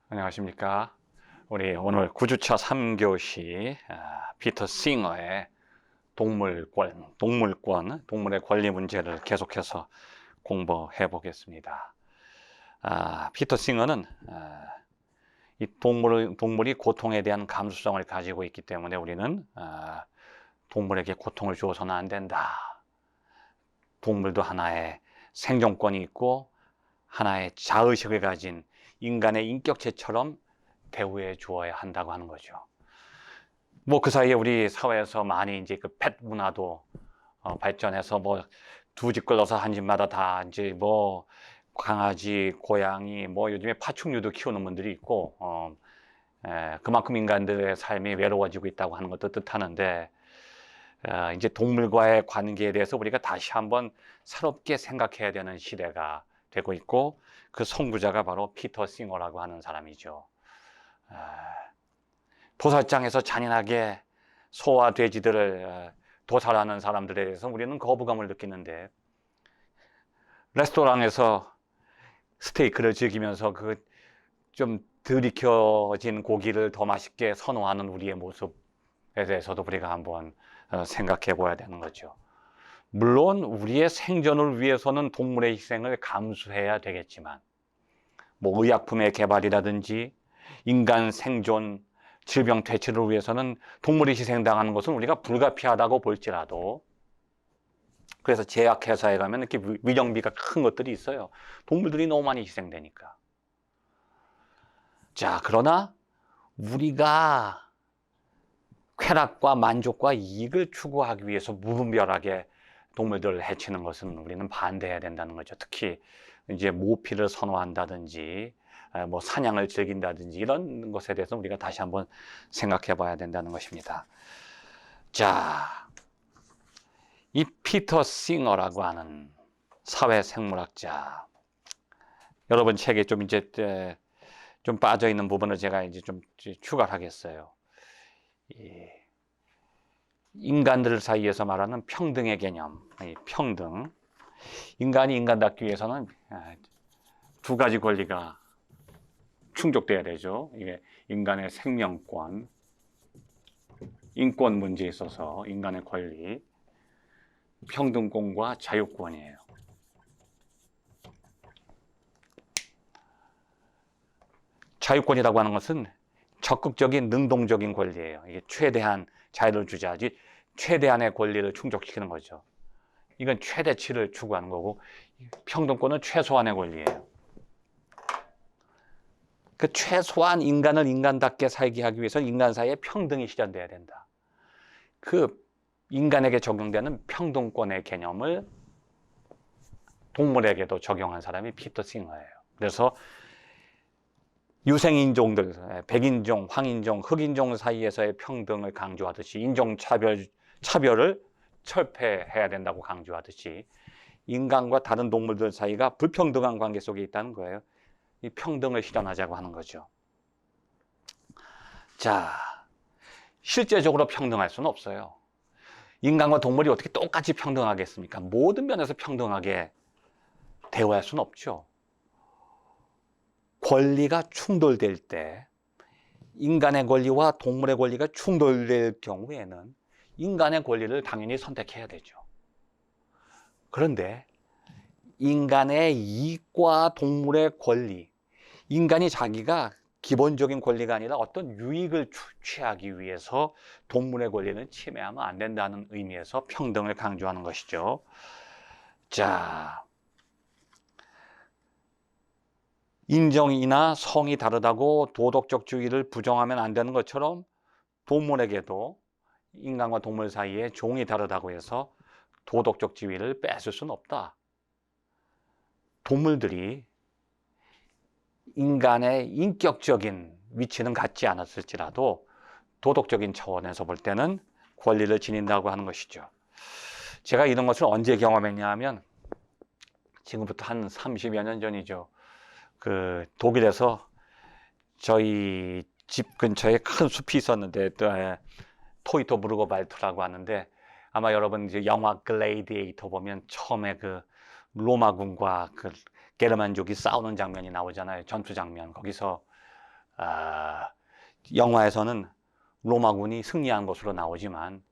안녕하십니까. 우리 오늘 9주차 3교시 피터 싱어의 동물의 권리 문제를 계속해서 공부해 보겠습니다. 피터 싱어는 이 동물이 고통에 대한 감수성을 가지고 있기 때문에 우리는 동물에게 고통을 주어서는 안 된다. 동물도 하나의 생존권이 있고 하나의 자의식을 가진 인간의 인격체처럼 대우해 주어야 한다고 하는 거죠. 뭐 그 사이에 우리 사회에서 많이 이제 그 펫 문화도 발전해서 뭐 두 집 끌어서 한 집마다 다 이제 뭐 강아지, 고양이, 뭐 요즘에 파충류도 키우는 분들이 있고 그만큼 인간들의 삶이 외로워지고 있다고 하는 것도 뜻하는데 이제 동물과의 관계에 대해서 우리가 다시 한번 새롭게 생각해야 되는 시대가 되고 있고 그 선구자가 바로 피터 싱어라고 하는 사람이죠. 도살장에서 잔인하게 소와 돼지들을 도살하는 사람들에 대해서 우리는 거부감을 느끼는데 레스토랑에서 스테이크를 즐기면서 그 좀 덜 익혀진 고기를 더 맛있게 선호하는 우리의 모습에 대해서도 우리가 한번 생각해 봐야 되는 거죠. 물론 우리의 생존을 위해서는 동물의 희생을 감수해야 되겠지만 뭐 의약품의 개발이라든지 인간 생존, 질병 퇴치를 위해서는 동물이 희생당하는 것은 우리가 불가피하다고 볼지라도 그래서 제약회사에 가면 이렇게 위령비가 큰 것들이 있어요. 동물들이 너무 많이 희생되니까. 자, 그러나 우리가 쾌락과 만족과 이익을 추구하기 위해서 무분별하게 동물들을 해치는 것은 우리는 반대해야 된다는 거죠. 특히 이제 모피를 선호한다든지 뭐 사냥을 즐긴다든지 이런 것에 대해서 우리가 다시 한번 생각해 봐야 된다는 것입니다. 자, 이 피터 싱어라고 하는 사회생물학자, 여러분 책에 좀 이제 좀 빠져 있는 부분을 제가 이제 좀 추가를 하겠어요. 인간들 사이에서 말하는 평등의 개념, 평등. 인간이 인간답기 위해서는 두 가지 권리가 충족돼야 되죠. 이게 인간의 생명권, 인권 문제에 있어서 인간의 권리, 평등권과 자유권이에요. 자유권이라고 하는 것은 적극적인 능동적인 권리예요. 이게 최대한 자유를 주자지 최대한의 권리를 충족시키는 거죠. 이건 최대치를 추구하는 거고 평등권은 최소한의 권리예요. 그 최소한 인간을 인간답게 살게 하기 위해서는 인간 사이에 평등이 실현돼야 된다. 그 인간에게 적용되는 평등권의 개념을 동물에게도 적용한 사람이 피터 싱어예요. 그래서 유생인종들, 백인종, 황인종, 흑인종 사이에서의 평등을 강조하듯이 차별을 철폐해야 된다고 강조하듯이 인간과 다른 동물들 사이가 불평등한 관계 속에 있다는 거예요. 이 평등을 실현하자고 하는 거죠. 자, 실제적으로 평등할 수는 없어요. 인간과 동물이 어떻게 똑같이 평등하겠습니까? 모든 면에서 평등하게 대우할 수는 없죠. 권리가 충돌될 때 인간의 권리와 동물의 권리가 충돌될 경우에는 인간의 권리를 당연히 선택해야 되죠. 그런데 인간의 이익과 동물의 권리, 인간이 자기가 기본적인 권리가 아니라 어떤 유익을 취하기 위해서 동물의 권리는 침해하면 안 된다는 의미에서 평등을 강조하는 것이죠. 자, 인정이나 성이 다르다고 도덕적 주의를 부정하면 안 되는 것처럼 동물에게도 인간과 동물 사이에 종이 다르다고 해서 도덕적 지위를 뺏을 수는 없다. 동물들이 인간의 인격적인 위치는 갖지 않았을지라도 도덕적인 차원에서 볼 때는 권리를 지닌다고 하는 것이죠. 제가 이런 것을 언제 경험했냐 하면 지금부터 한 30여 년 전이죠. 그 독일에서 저희 집 근처에 큰 숲이 있었는데 토이토부르고 발트라고 하는데 아마 여러분 이제 영화 글래디에이터 보면 처음에 그 로마군과 그 게르만족이 싸우는 장면이 나오잖아요. 전투 장면. 거기서 영화에서는 로마군이 승리한 것으로 나오지만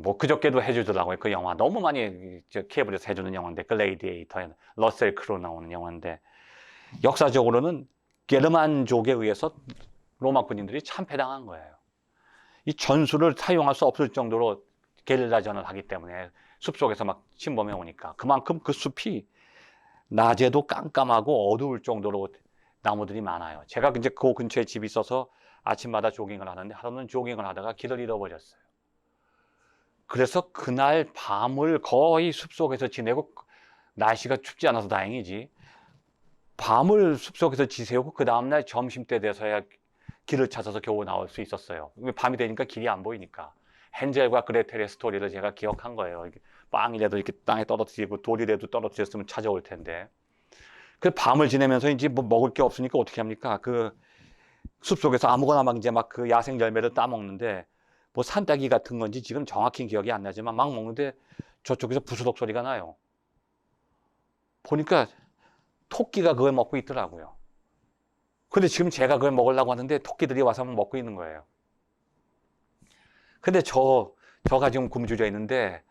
뭐 그저께도 해주더라고요. 그 영화 너무 많이 케이블에서 해주는 영화인데 글래디에이터에 러셀 크로 나오는 영화인데 역사적으로는 게르만족에 의해서 로마 군인들이 참패당한 거예요. 이 전술을 사용할 수 없을 정도로 게릴라전을 하기 때문에 숲속에서 막 침범해 오니까 그만큼 그 숲이 낮에도 깜깜하고 어두울 정도로 나무들이 많아요. 제가 이제 그 근처에 집이 있어서 아침마다 조깅을 하는데 하루는 조깅을 하다가 길을 잃어버렸어요. 그래서 그날 밤을 거의 숲속에서 지내고 날씨가 춥지 않아서 다행이지 밤을 숲속에서 지새우고 그 다음날 점심때 돼서야 길을 찾아서 겨우 나올 수 있었어요. 밤이 되니까 길이 안 보이니까. 헨젤과 그레텔의 스토리를 제가 기억한 거예요. 빵이라도 이렇게 땅에 떨어뜨리고 돌이라도 떨어뜨렸으면 찾아올 텐데. 그 밤을 지내면서 이제 뭐 먹을 게 없으니까 어떻게 합니까? 그 숲속에서 아무거나 막 이제 막 그 야생 열매를 따먹는데 뭐 산딸기 같은 건지 지금 정확히 기억이 안 나지만 막 먹는데 저쪽에서 부스럭 소리가 나요. 보니까 토끼가 그걸 먹고 있더라고요. 근데 지금 제가 그걸 먹으려고 하는데 토끼들이 와서 먹고 있는 거예요. 근데 저가 지금 굶주려 있는데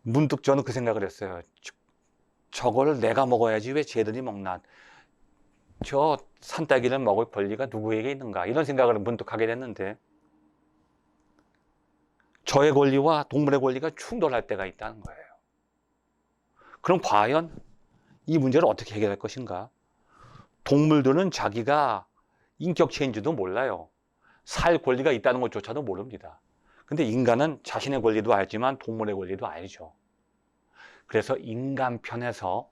문득 저는 그 생각을 했어요. 저걸 내가 먹어야지 왜 쟤들이 먹나. 저 산딸기를 먹을 권리가 누구에게 있는가. 이런 생각을 문득 하게 됐는데 저의 권리와 동물의 권리가 충돌할 때가 있다는 거예요. 그럼 과연 이 문제를 어떻게 해결할 것인가? 동물들은 자기가 인격체인지도 몰라요. 살 권리가 있다는 것조차도 모릅니다. 근데 인간은 자신의 권리도 알지만 동물의 권리도 알죠. 그래서 인간 편에서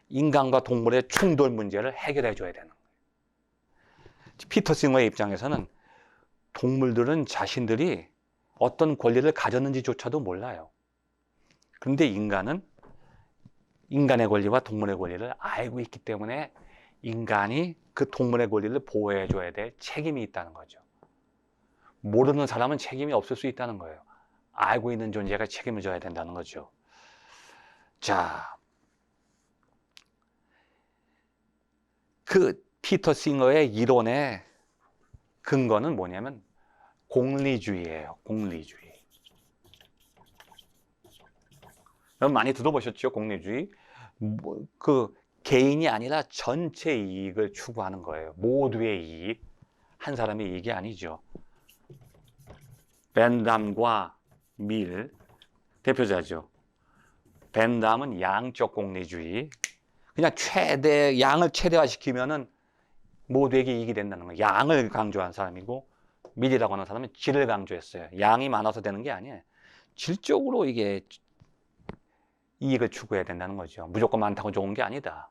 인간과 동물의 충돌 문제를 해결해 줘야 되는 거예요. 피터 싱어의 입장에서는 동물들은 자신들이 어떤 권리를 가졌는지조차도 몰라요. 그런데 인간은 인간의 권리와 동물의 권리를 알고 있기 때문에 인간이 그 동물의 권리를 보호해 줘야 될 책임이 있다는 거죠. 모르는 사람은 책임이 없을 수 있다는 거예요. 알고 있는 존재가 책임을 져야 된다는 거죠. 자, 그 피터 싱어의 이론의 근거는 뭐냐면 공리주의예요. 공리주의. 여러분 많이 들어보셨죠? 공리주의. 그 개인이 아니라 전체 이익을 추구하는 거예요. 모두의 이익. 한 사람의 이익이 아니죠. 벤담과 밀 대표자죠. 벤담은 양적 공리주의. 그냥 양을 최대화시키면은 모두에게 이익이 된다는 거예요. 양을 강조한 사람이고 밀이라고 하는 사람은 질을 강조했어요. 양이 많아서 되는 게 아니에요. 질적으로 이게 이익을 추구해야 된다는 거죠. 무조건 많다고 좋은 게 아니다.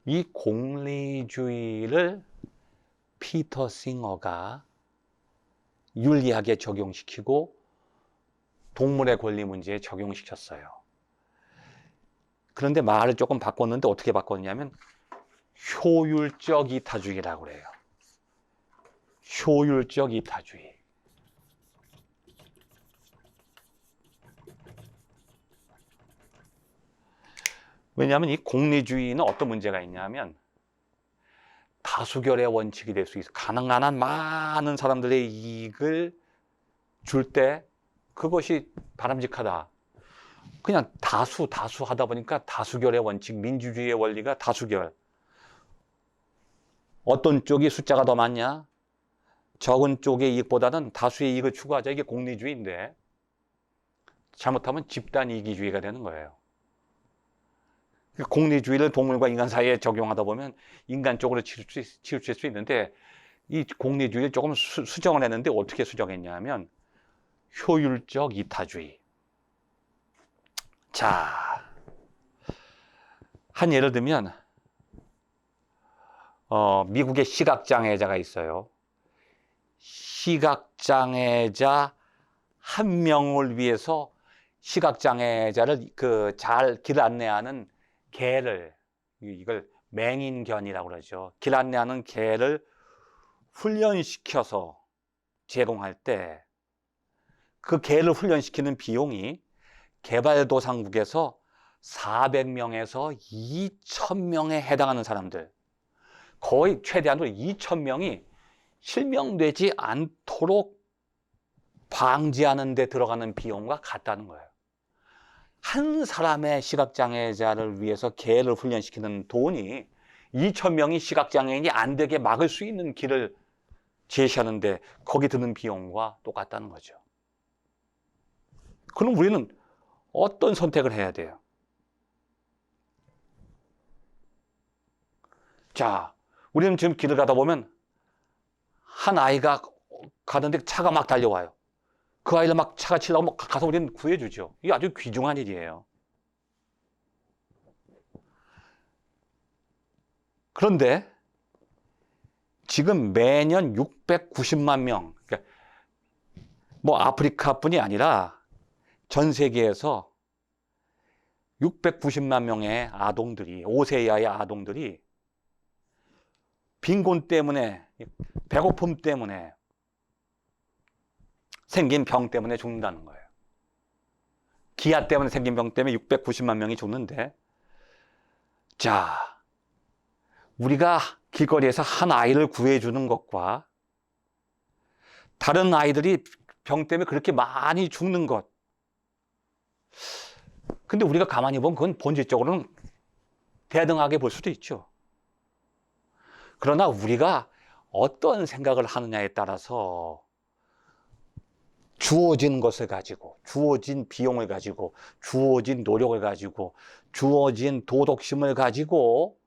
이 공리주의를 피터 싱어가 윤리학에 적용시키고 동물의 권리 문제에 적용시켰어요. 그런데 말을 조금 바꿨는데 어떻게 바꿨냐면 효율적 이타주의라고 그래요. 효율적 이타주의. 왜냐하면 이 공리주의는 어떤 문제가 있냐면 다수결의 원칙이 될 수 있어. 가능한 한 많은 사람들의 이익을 줄 때 그것이 바람직하다. 그냥 다수 하다 보니까 다수결의 원칙, 민주주의의 원리가 다수결. 어떤 쪽이 숫자가 더 많냐? 적은 쪽의 이익보다는 다수의 이익을 추구하자. 이게 공리주의인데 잘못하면 집단 이기주의가 되는 거예요. 공리주의를 동물과 인간 사이에 적용하다 보면 인간 쪽으로 치우칠 수 있는데 이 공리주의를 조금 수정을 했는데 어떻게 수정했냐면 효율적 이타주의. 자, 한 예를 들면 미국의 시각장애자가 있어요. 시각장애자 한 명을 위해서 시각장애자를 잘 길 안내하는 개를, 이걸 맹인견이라고 그러죠. 길 안내하는 개를 훈련시켜서 제공할 때 그 개를 훈련시키는 비용이 개발도상국에서 400명에서 2,000명에 해당하는 사람들, 거의 최대한으로 2,000명이 실명되지 않도록 방지하는 데 들어가는 비용과 같다는 거예요. 한 사람의 시각장애자를 위해서 개를 훈련시키는 돈이 2,000명이 시각장애인이 안 되게 막을 수 있는 길을 제시하는데 거기 드는 비용과 똑같다는 거죠. 그럼 우리는 어떤 선택을 해야 돼요? 자, 우리는 지금 길을 가다 보면 한 아이가 가는데 차가 막 달려와요. 그 아이를 막 차가 치려고 막 가서 우리는 구해주죠. 이게 아주 귀중한 일이에요. 그런데 지금 매년 690만 명, 그러니까 뭐 아프리카뿐이 아니라 전 세계에서 690만 명의 아동들이, 5세 이하의 아동들이 빈곤 때문에, 배고픔 때문에, 생긴 병 때문에 죽는다는 거예요. 기아 때문에 생긴 병 때문에 690만 명이 죽는데, 자, 우리가 길거리에서 한 아이를 구해주는 것과 다른 아이들이 병 때문에 그렇게 많이 죽는 것. 근데 우리가 가만히 보면 그건 본질적으로는 대등하게 볼 수도 있죠. 그러나 우리가 어떤 생각을 하느냐에 따라서 주어진 것을 가지고, 주어진 비용을 가지고, 주어진 노력을 가지고, 주어진 도덕심을 가지고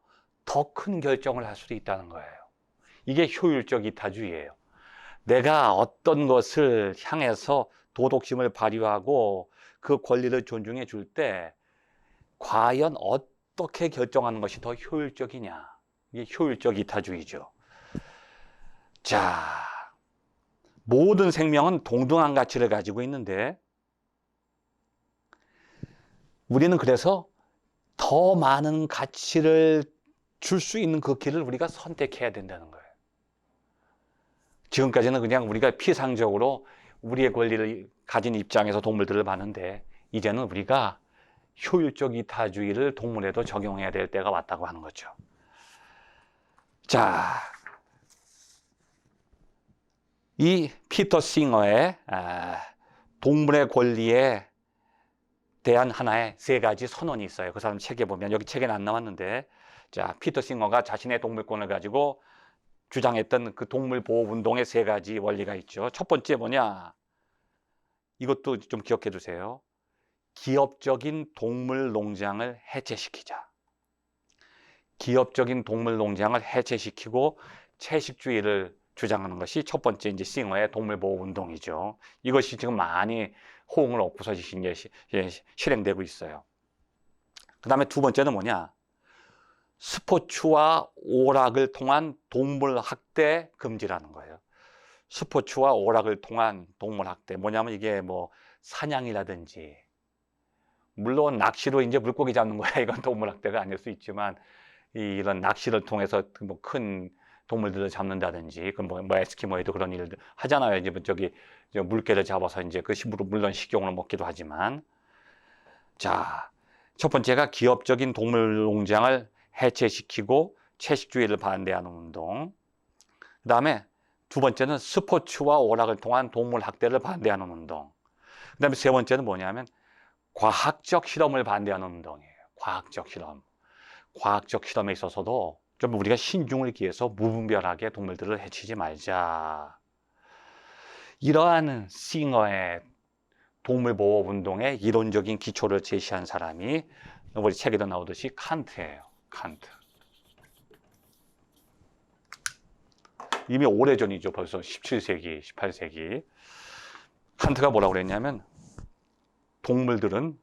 더 큰 결정을 할 수도 있다는 거예요. 이게 효율적 이타주의예요. 내가 어떤 것을 향해서 도덕심을 발휘하고 그 권리를 존중해 줄 때 과연 어떻게 결정하는 것이 더 효율적이냐. 이게 효율적 이타주의죠. 자, 모든 생명은 동등한 가치를 가지고 있는데 우리는 그래서 더 많은 가치를 줄 수 있는 그 길을 우리가 선택해야 된다는 거예요. 지금까지는 그냥 우리가 피상적으로 우리의 권리를 가진 입장에서 동물들을 봤는데 이제는 우리가 효율적 이타주의를 동물에도 적용해야 될 때가 왔다고 하는 거죠. 자, 이 피터 싱어의 동물의 권리에 대한 하나의 3가지 선언이 있어요. 그 사람 책에 보면, 여기 책에는 안 나왔는데, 자, 피터 싱어가 자신의 동물권을 가지고 주장했던 그 동물 보호 운동의 3가지 원리가 있죠. 첫 번째 뭐냐? 이것도 좀 기억해 두세요. 기업적인 동물 농장을 해체시키자. 기업적인 동물 농장을 해체시키고 채식주의를 주장하는 것이 첫 번째 이제 싱어의 동물 보호 운동이죠. 이것이 지금 많이 호응을 얻고서 이제 실행되고 있어요. 그 다음에 두 번째는 뭐냐? 스포츠와 오락을 통한 동물 학대 금지라는 거예요. 스포츠와 오락을 통한 동물 학대. 뭐냐면 이게 뭐 사냥이라든지, 물론 낚시로 이제 물고기 잡는 거야. 이건 동물 학대가 아닐 수 있지만, 이런 낚시를 통해서 뭐 큰 동물들을 잡는다든지, 그 뭐 에스키모에도 그런 일들 하잖아요. 이제 저기 물개를 잡아서 이제 그 물론 식용으로 먹기도 하지만, 자, 첫 번째가 기업적인 동물 농장을 해체시키고 채식주의를 반대하는 운동. 그 다음에 두 번째는 스포츠와 오락을 통한 동물 학대를 반대하는 운동. 그 다음에 세 번째는 뭐냐면 과학적 실험을 반대하는 운동이에요. 과학적 실험. 과학적 실험에 있어서도 좀 우리가 신중을 기해서 무분별하게 동물들을 해치지 말자. 이러한 싱어의 동물보호 운동의 이론적인 기초를 제시한 사람이 우리 책에도 나오듯이 칸트예요. 칸트. 이미 오래전이죠. 벌써 17세기, 18세기. 칸트가 뭐라고 그랬냐면 동물들은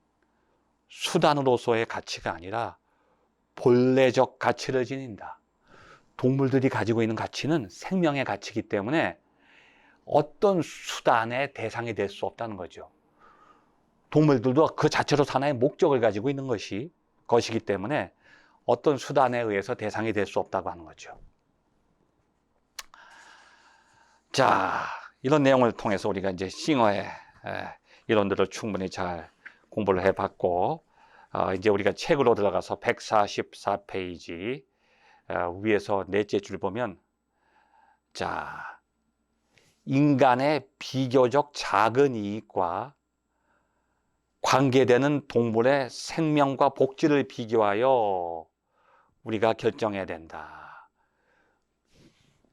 수단으로서의 가치가 아니라 본래적 가치를 지닌다. 동물들이 가지고 있는 가치는 생명의 가치이기 때문에 어떤 수단의 대상이 될 수 없다는 거죠. 동물들도 그 자체로 하나의 목적을 가지고 있는 것이기 때문에 어떤 수단에 의해서 대상이 될 수 없다고 하는 거죠. 자, 이런 내용을 통해서 우리가 이제 싱어의 이론들을 충분히 잘 공부를 해봤고, 이제 우리가 책으로 들어가서 144페이지 위에서 넷째 줄 보면, 자, 인간의 비교적 작은 이익과 관계되는 동물의 생명과 복지를 비교하여 우리가 결정해야 된다.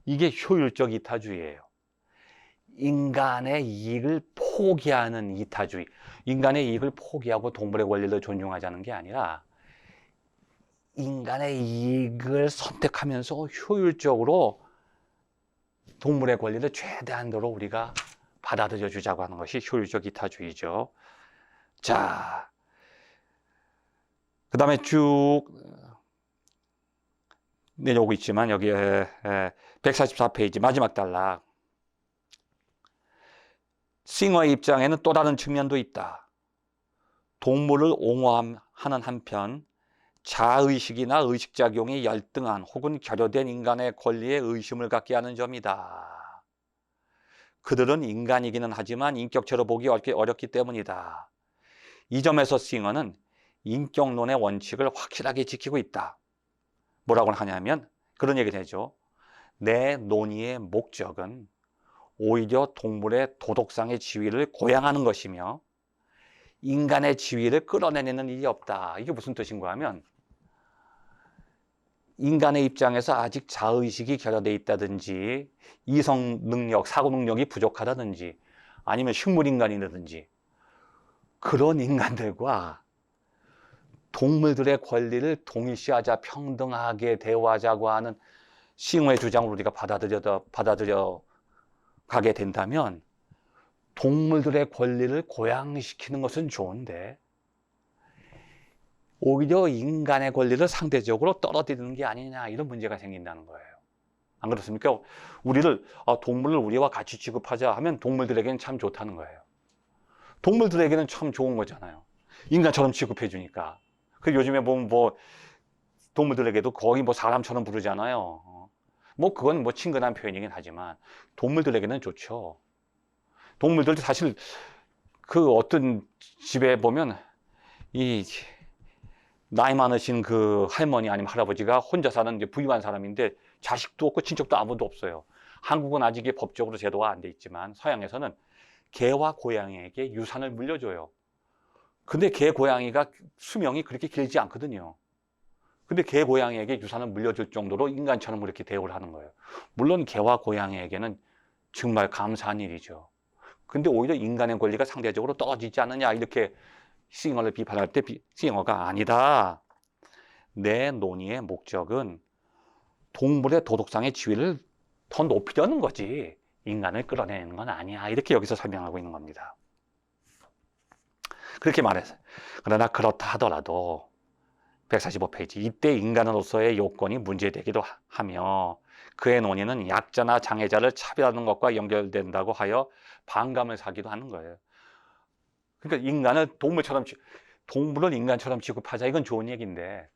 이게 효율적 이타주의예요. 인간의 이익을 포기하는 이타주의. 인간의 이익을 포기하고 동물의 권리를 존중하자는 게 아니라 인간의 이익을 선택하면서 효율적으로 동물의 권리를 최대한도로 우리가 받아들여 주자고 하는 것이 효율적 이타주의죠. 자, 그 다음에 쭉 내려오고 있지만 여기에 144페이지 마지막 단락. 싱어의 입장에는 또 다른 측면도 있다. 동물을 옹호하는 한편 자의식이나 의식작용이 열등한 혹은 결여된 인간의 권리에 의심을 갖게 하는 점이다. 그들은 인간이기는 하지만 인격체로 보기 어렵기 때문이다. 이 점에서 싱어는 인격론의 원칙을 확실하게 지키고 있다. 뭐라고 하냐면 그런 얘기를 하죠. 내 논의의 목적은 오히려 동물의 도덕상의 지위를 고양하는 것이며 인간의 지위를 끌어내는 일이 없다. 이게 무슨 뜻인가 하면 인간의 입장에서 아직 자의식이 결여되어 있다든지 이성 능력, 사고 능력이 부족하다든지 아니면 식물인간이라든지 그런 인간들과 동물들의 권리를 동일시하자, 평등하게 대우하자고 하는 싱어의 주장을 우리가 받아들여 가게 된다면 동물들의 권리를 고양시키는 것은 좋은데 오히려 인간의 권리를 상대적으로 떨어뜨리는 게 아니냐, 이런 문제가 생긴다는 거예요. 안 그렇습니까? 동물을 우리와 같이 취급하자 하면 동물들에게는 참 좋다는 거예요. 동물들에게는 참 좋은 거잖아요. 인간처럼 취급해 주니까. 그 요즘에 보면 동물들에게도 거의 사람처럼 부르잖아요. 그건 친근한 표현이긴 하지만 동물들에게는 좋죠. 동물들도 사실 그 어떤 집에 보면 이 나이 많으신 그 할머니 아니면 할아버지가 혼자 사는 이제 부유한 사람인데 자식도 없고 친척도 아무도 없어요. 한국은 아직 법적으로 제도가 안 돼 있지만 서양에서는 개와 고양이에게 유산을 물려줘요. 근데 개, 고양이가 수명이 그렇게 길지 않거든요. 근데 개, 고양이에게 유산을 물려줄 정도로 인간처럼 그렇게 대우를 하는 거예요. 물론 개와 고양이에게는 정말 감사한 일이죠. 근데 오히려 인간의 권리가 상대적으로 떨어지지 않느냐, 이렇게 싱어를 비판할 때 싱어가 아니다. 내 논의의 목적은 동물의 도덕상의 지위를 더 높이려는 거지 인간을 끌어내는 건 아니야. 이렇게 여기서 설명하고 있는 겁니다. 그렇게 말했어요. 그러나 그렇다 하더라도 145페이지 이때 인간으로서의 요건이 문제되기도 하며 그의 논의는 약자나 장애자를 차별하는 것과 연결된다고 하여 반감을 사기도 하는 거예요. 그러니까 동물을 인간처럼 취급하자, 이건 좋은 얘기인데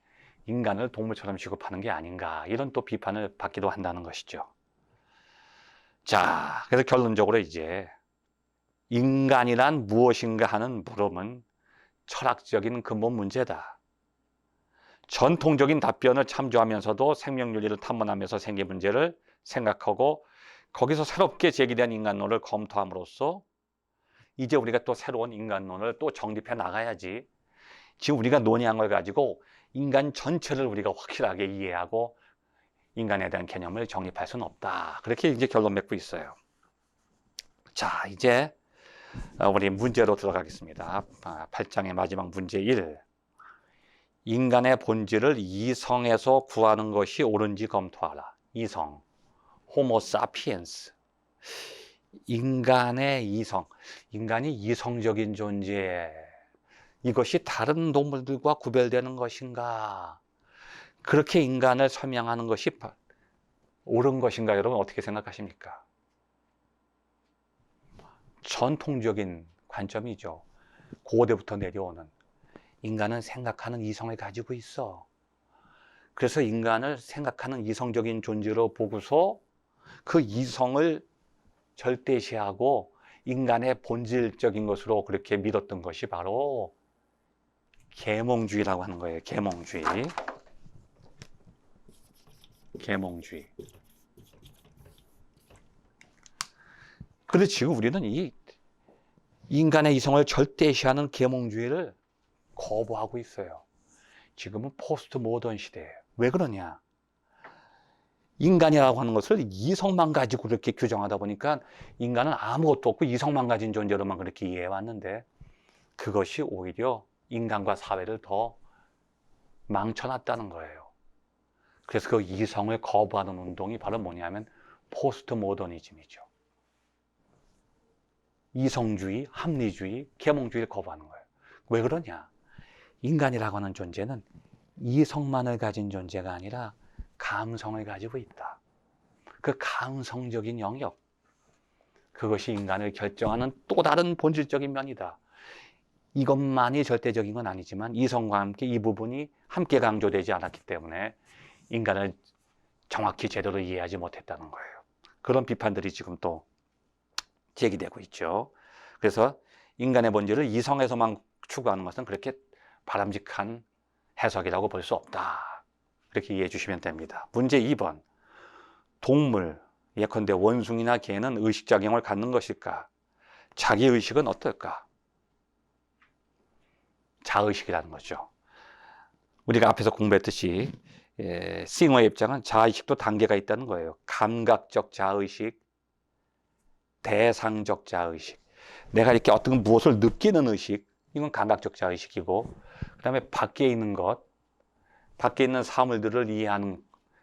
인간을 동물처럼 취급하는 게 아닌가, 이런 또 비판을 받기도 한다는 것이죠. 자, 그래서 결론적으로 이제 인간이란 무엇인가 하는 물음은 철학적인 근본 문제다. 전통적인 답변을 참조하면서도 생명윤리를 탐문하면서 생긴 문제를 생각하고 거기서 새롭게 제기된 인간론을 검토함으로써 이제 우리가 또 새로운 인간론을 또 정립해 나가야지, 지금 우리가 논의한 걸 가지고 인간 전체를 우리가 확실하게 이해하고 인간에 대한 개념을 정립할 수는 없다. 그렇게 이제 결론 맺고 있어요. 자, 이제 우리 문제로 들어가겠습니다. 8장의 마지막 문제 1. 인간의 본질을 이성에서 구하는 것이 옳은지 검토하라. 이성, 호모 사피엔스. 인간의 이성, 인간이 이성적인 존재, 이것이 다른 동물들과 구별되는 것인가? 그렇게 인간을 설명하는 것이 옳은 것인가? 여러분 어떻게 생각하십니까? 전통적인 관점이죠. 고대부터 내려오는. 인간은 생각하는 이성을 가지고 있어. 그래서 인간을 생각하는 이성적인 존재로 보고서 그 이성을 절대시하고 인간의 본질적인 것으로 그렇게 믿었던 것이 바로 계몽주의라고 하는 거예요. 계몽주의. 계몽주의. 그런데 지금 우리는 이 인간의 이성을 절대시하는 계몽주의를 거부하고 있어요. 지금은 포스트 모던 시대예요. 왜 그러냐? 인간이라고 하는 것을 이성만 가지고 그렇게 규정하다 보니까 인간은 아무것도 없고 이성만 가진 존재로만 그렇게 이해해 왔는데, 그것이 오히려 인간과 사회를 더 망쳐놨다는 거예요. 그래서 그 이성을 거부하는 운동이 바로 뭐냐면 포스트 모더니즘이죠. 이성주의, 합리주의, 계몽주의를 거부하는 거예요. 왜 그러냐? 인간이라고 하는 존재는 이성만을 가진 존재가 아니라 감성을 가지고 있다. 그 감성적인 영역, 그것이 인간을 결정하는 또 다른 본질적인 면이다. 이것만이 절대적인 건 아니지만 이성과 함께 이 부분이 함께 강조되지 않았기 때문에 인간을 정확히 제대로 이해하지 못했다는 거예요. 그런 비판들이 지금 또 제기되고 있죠. 그래서 인간의 본질을 이성에서만 추구하는 것은 그렇게 바람직한 해석이라고 볼 수 없다. 이렇게 이해해 주시면 됩니다. 문제 2번. 동물, 예컨대 원숭이나 개는 의식작용을 갖는 것일까? 자기의식은 어떨까? 자의식이라는 거죠. 우리가 앞에서 공부했듯이 싱어의 입장은 자의식도 단계가 있다는 거예요. 감각적 자의식, 대상적 자의식. 내가 이렇게 어떤 무엇을 느끼는 의식, 이건 감각적 자의식이고, 그 다음에 밖에 있는 것, 밖에 있는 사물들을 이해하는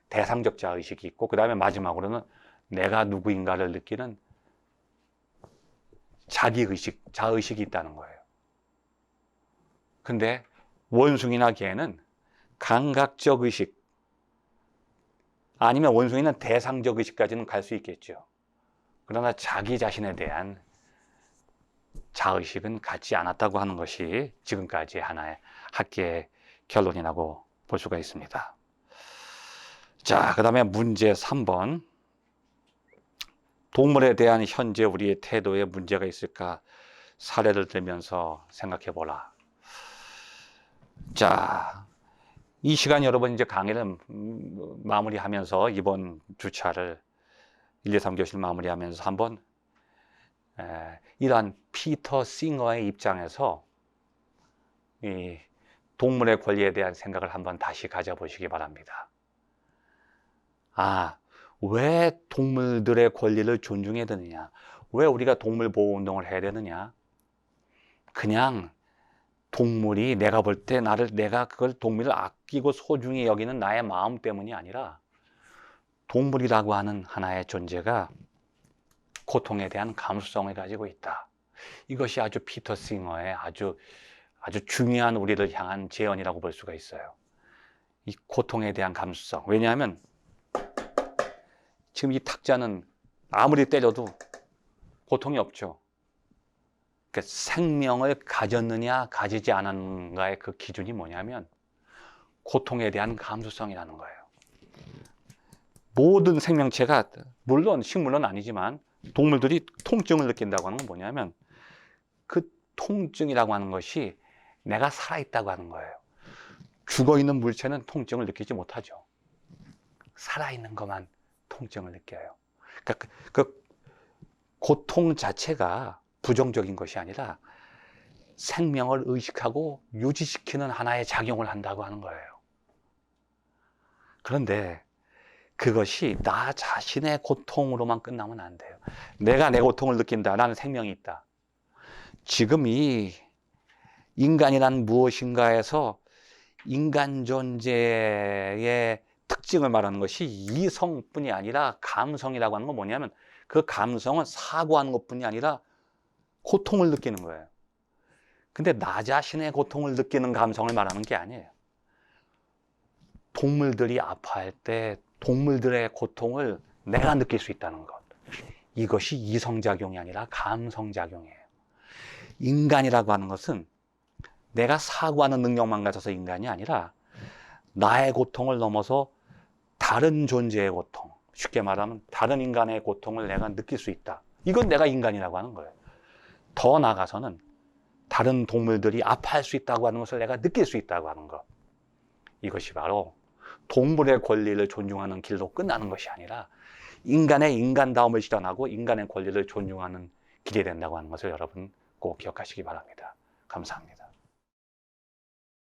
대상적 자의식이 있고, 그 다음에 마지막으로는 내가 누구인가를 느끼는 자기의식, 자의식이 있다는 거예요. 근데 원숭이나 개는 감각적 의식, 아니면 원숭이는 대상적 의식까지는 갈 수 있겠죠. 그러나 자기 자신에 대한 자의식은 갖지 않았다고 하는 것이 지금까지 하나의 학계의 결론이라고 볼 수가 있습니다. 자, 그 다음에 문제 3번. 동물에 대한 현재 우리의 태도에 문제가 있을까? 사례를 들면서 생각해 보라. 자, 이 시간 여러분 이제 강의를 마무리하면서 이번 주차를 1, 2, 3교시를 마무리하면서 한번 이러한 피터 싱어의 입장에서 이 동물의 권리에 대한 생각을 한번 다시 가져보시기 바랍니다. 왜 동물들의 권리를 존중해야 되느냐? 왜 우리가 동물 보호 운동을 해야 되느냐? 그냥 동물이 내가 볼 때 내가 그걸 동물을 아끼고 소중히 여기는 나의 마음 때문이 아니라 동물이라고 하는 하나의 존재가 고통에 대한 감수성을 가지고 있다. 이것이 아주 피터 싱어의 아주 중요한 우리를 향한 제언이라고 볼 수가 있어요. 이 고통에 대한 감수성. 왜냐하면 지금 이 탁자는 아무리 때려도 고통이 없죠. 그러니까 생명을 가졌느냐 가지지 않았는가의 그 기준이 뭐냐면 고통에 대한 감수성이라는 거예요. 모든 생명체가, 물론 식물은 아니지만 동물들이 통증을 느낀다고 하는 건 뭐냐면 그 통증이라고 하는 것이 내가 살아있다고 하는 거예요. 죽어있는 물체는 통증을 느끼지 못하죠. 살아있는 것만 통증을 느껴요. 그러니까 그 고통 자체가 부정적인 것이 아니라 생명을 의식하고 유지시키는 하나의 작용을 한다고 하는 거예요. 그런데 그것이 나 자신의 고통으로만 끝나면 안 돼요. 내가 내 고통을 느낀다. 나는 생명이 있다. 지금 이 인간이란 무엇인가에서 인간 존재의 특징을 말하는 것이 이성뿐이 아니라 감성이라고 하는 건 뭐냐면 그 감성은 사고하는 것뿐이 아니라 고통을 느끼는 거예요. 근데 나 자신의 고통을 느끼는 감성을 말하는 게 아니에요. 동물들이 아파할 때 동물들의 고통을 내가 느낄 수 있다는 것. 이것이 이성작용이 아니라 감성작용이에요. 인간이라고 하는 것은 내가 사고하는 능력만 가져서 인간이 아니라 나의 고통을 넘어서 다른 존재의 고통, 쉽게 말하면 다른 인간의 고통을 내가 느낄 수 있다. 이건 내가 인간이라고 하는 거예요. 더 나아가서는 다른 동물들이 아파할 수 있다고 하는 것을 내가 느낄 수 있다고 하는 것. 이것이 바로 동물의 권리를 존중하는 길로 끝나는 것이 아니라 인간의 인간다움을 실현하고 인간의 권리를 존중하는 길이 된다고 하는 것을 여러분 꼭 기억하시기 바랍니다. 감사합니다.